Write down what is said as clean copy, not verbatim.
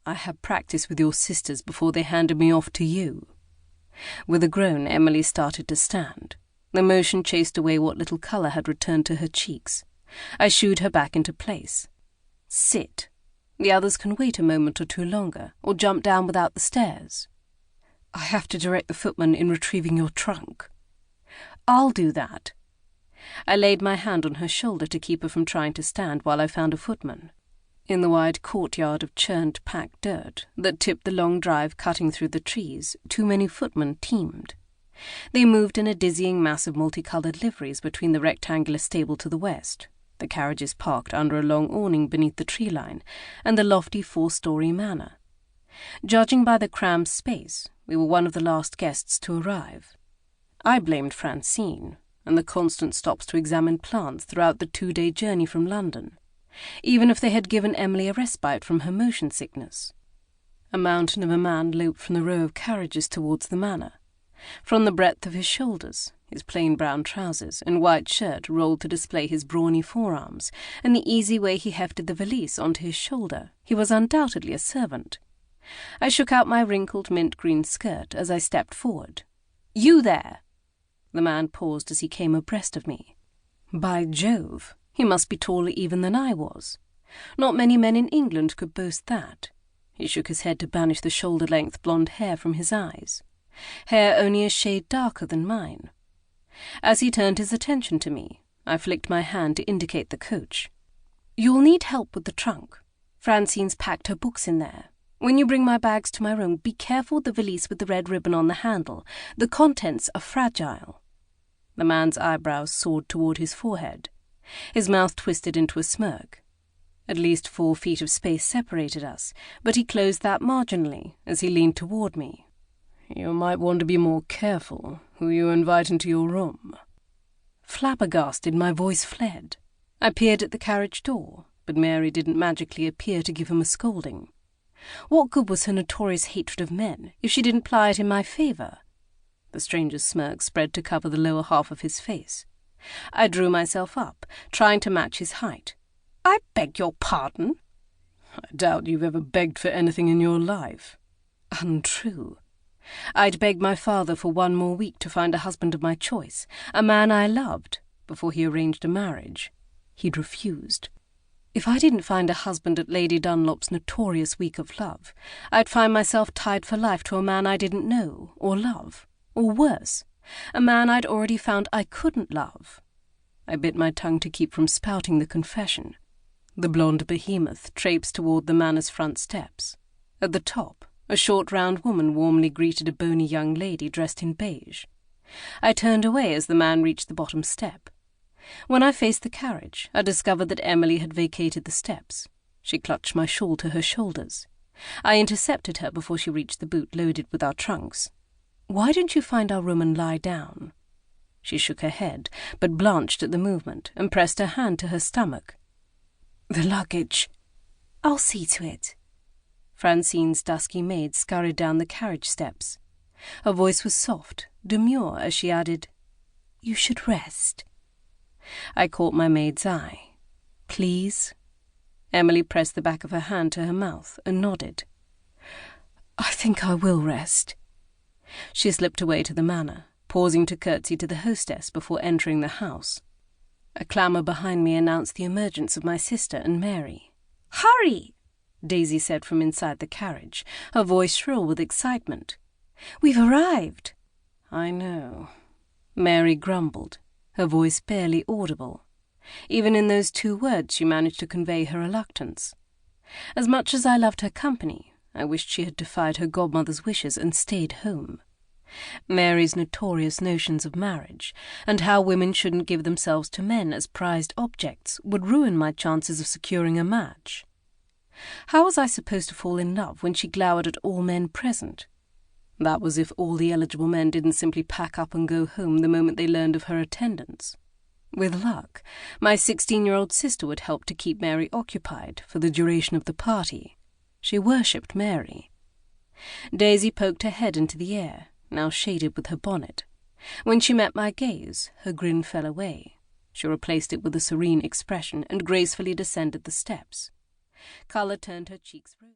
I had practice with your sisters before they handed me off to you." With a groan, Emily started to stand. The motion chased away what little colour had returned to her cheeks. I shooed her back into place. "Sit. The others can wait a moment or two longer, or jump down without the stairs." "I have to direct the footman in retrieving your trunk." "I'll do that." I laid my hand on her shoulder to keep her from trying to stand while I found a footman. In the wide courtyard of churned packed dirt that tipped the long drive cutting through the trees, too many footmen teemed. They moved in a dizzying mass of multicoloured liveries between the rectangular stable to the west, the carriages parked under a long awning beneath the tree line, and the lofty 4-story manor. Judging by the crammed space, we were one of the last guests to arrive. I blamed Francine, and the constant stops to examine plants throughout the 2-day journey from London, even if they had given Emily a respite from her motion sickness. A mountain of a man loped from the row of carriages towards the manor. From the breadth of his shoulders, his plain brown trousers and white shirt rolled to display his brawny forearms, and the easy way he hefted the valise onto his shoulder, he was undoubtedly a servant. I shook out my wrinkled mint-green skirt as I stepped forward. "You there!" The man paused as he came abreast of me. By Jove, he must be taller even than I was. Not many men in England could boast that. He shook his head to banish the shoulder-length blonde hair from his eyes, hair only a shade darker than mine. As he turned his attention to me, I flicked my hand to indicate the coach. "You'll need help with the trunk. Francine's packed her books in there. When you bring my bags to my room, be careful with the valise with the red ribbon on the handle. The contents are fragile." The man's eyebrows soared toward his forehead. His mouth twisted into a smirk. At least 4 feet of space separated us, but he closed that marginally as he leaned toward me. "You might want to be more careful who you invite into your room." Flabbergasted, my voice fled. I peered at the carriage door, but Mary didn't magically appear to give him a scolding. What good was her notorious hatred of men if she didn't ply it in my favour? The stranger's smirk spread to cover the lower half of his face. I drew myself up, trying to match his height. "I beg your pardon?" "I doubt you've ever begged for anything in your life." Untrue. I'd begged my father for 1 more week to find a husband of my choice, a man I loved, before he arranged a marriage. He'd refused. If I didn't find a husband at Lady Dunlop's notorious week of love, I'd find myself tied for life to a man I didn't know or love, or worse, a man I'd already found I couldn't love. I bit my tongue to keep from spouting the confession. The blonde behemoth traipsed toward the manor's front steps. At the top, a short round woman warmly greeted a bony young lady dressed in beige. I turned away as the man reached the bottom step. When I faced the carriage, I discovered that Emily had vacated the steps. She clutched my shawl to her shoulders. I intercepted her before she reached the boot loaded with our trunks. "Why don't you find our room and lie down?" She shook her head, but blanched at the movement and pressed her hand to her stomach. "The luggage." "I'll see to it." Francine's dusky maid scurried down the carriage steps. Her voice was soft, demure, as she added, "You should rest." I caught my maid's eye. "Please?" Emily pressed the back of her hand to her mouth and nodded. "I think I will rest." She slipped away to the manor, pausing to curtsy to the hostess before entering the house. A clamour behind me announced the emergence of my sister and Mary. "Hurry!" Daisy said from inside the carriage, her voice shrill with excitement. "We've arrived." "I know," Mary grumbled, her voice barely audible. Even in those 2 words she managed to convey her reluctance. As much as I loved her company, I wished she had defied her godmother's wishes and stayed home. Mary's notorious notions of marriage, and how women shouldn't give themselves to men as prized objects, would ruin my chances of securing a match. How was I supposed to fall in love when she glowered at all men present? That was if all the eligible men didn't simply pack up and go home the moment they learned of her attendance. With luck, my 16-year-old sister would help to keep Mary occupied for the duration of the party. She worshipped Mary. Daisy poked her head into the air, now shaded with her bonnet. When she met my gaze, her grin fell away. She replaced it with a serene expression and gracefully descended the steps. Colour turned her cheeks rosy.